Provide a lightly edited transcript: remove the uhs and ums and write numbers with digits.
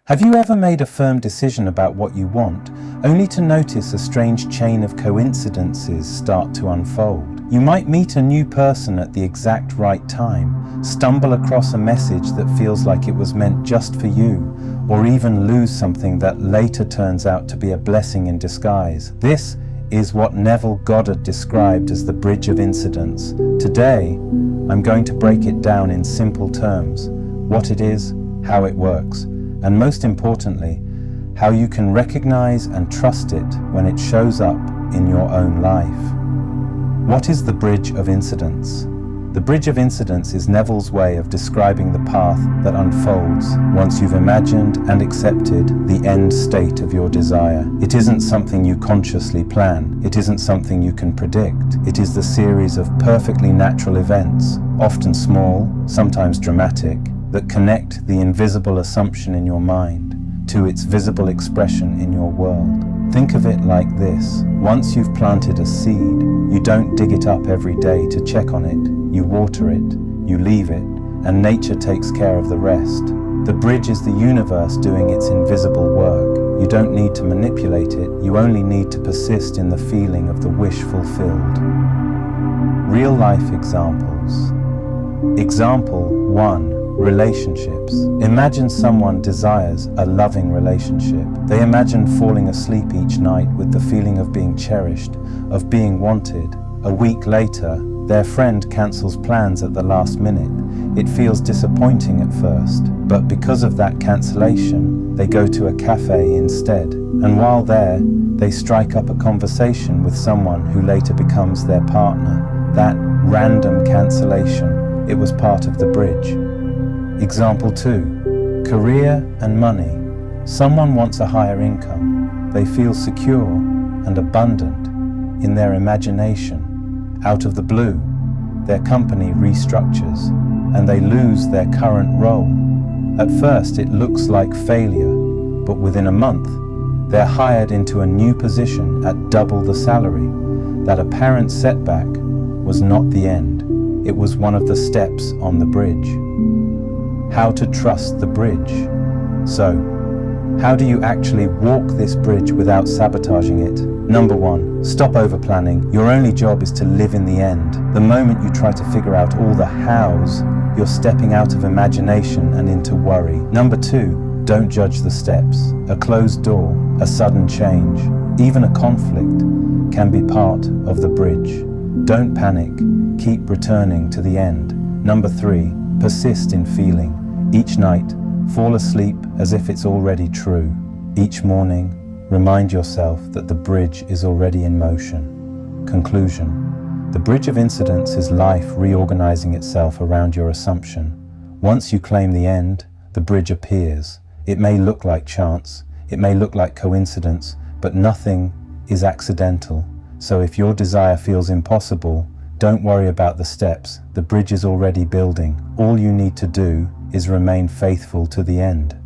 Have you ever made a firm decision about what you want, only to notice a strange chain of coincidences start to unfold? You might meet a new person at the exact right time, stumble across a message that feels like it was meant just for you, or even lose something that later turns out to be a blessing in disguise. This is what Neville Goddard described as the bridge of incidents. Today, I'm going to break it down in simple terms: what it is, how it works, and most importantly, how you can recognize and trust it when it shows up in your own life. What is the bridge of incidents? The bridge of incidents is Neville's way of describing the path that unfolds once you've imagined and accepted the end state of your desire. It isn't something you consciously plan. It isn't something you can predict. It is the series of perfectly natural events, often small, sometimes dramatic, that connect the invisible assumption in your mind to its visible expression in your world. Think of it like this: once you've planted a seed, you don't dig it up every day to check on it. You water it, you leave it, and nature takes care of the rest. The bridge is the universe doing its invisible work. You don't need to manipulate it, you only need to persist in the feeling of the wish fulfilled. Real life examples. Example 1. Relationships. Imagine someone desires a loving relationship. They imagine falling asleep each night with the feeling of being cherished, of being wanted. A week later, their friend cancels plans at the last minute. It feels disappointing at first, but because of that cancellation, they go to a cafe instead. And while there, they strike up a conversation with someone who later becomes their partner. That random cancellation, it was part of the bridge. Example 2. Career and money. Someone wants a higher income. They feel secure and abundant in their imagination. Out of the blue, their company restructures and they lose their current role. At first it looks like failure, but within a month, they're hired into a new position at double the salary. That apparent setback was not the end. It was one of the steps on the bridge. How to trust the bridge. So, how do you actually walk this bridge without sabotaging it? Number 1, stop over-planning. Your only job is to live in the end. The moment you try to figure out all the hows, you're stepping out of imagination and into worry. Number 2, don't judge the steps. A closed door, a sudden change, even a conflict can be part of the bridge. Don't panic. Keep returning to the end. Number 3, persist in feeling. Each night, fall asleep as if it's already true. Each morning, remind yourself that the bridge is already in motion. Conclusion. The bridge of incidents is life reorganizing itself around your assumption. Once you claim the end, the bridge appears. It may look like chance, it may look like coincidence, but nothing is accidental. So if your desire feels impossible, don't worry about the steps. The bridge is already building. All you need to do is remain faithful to the end.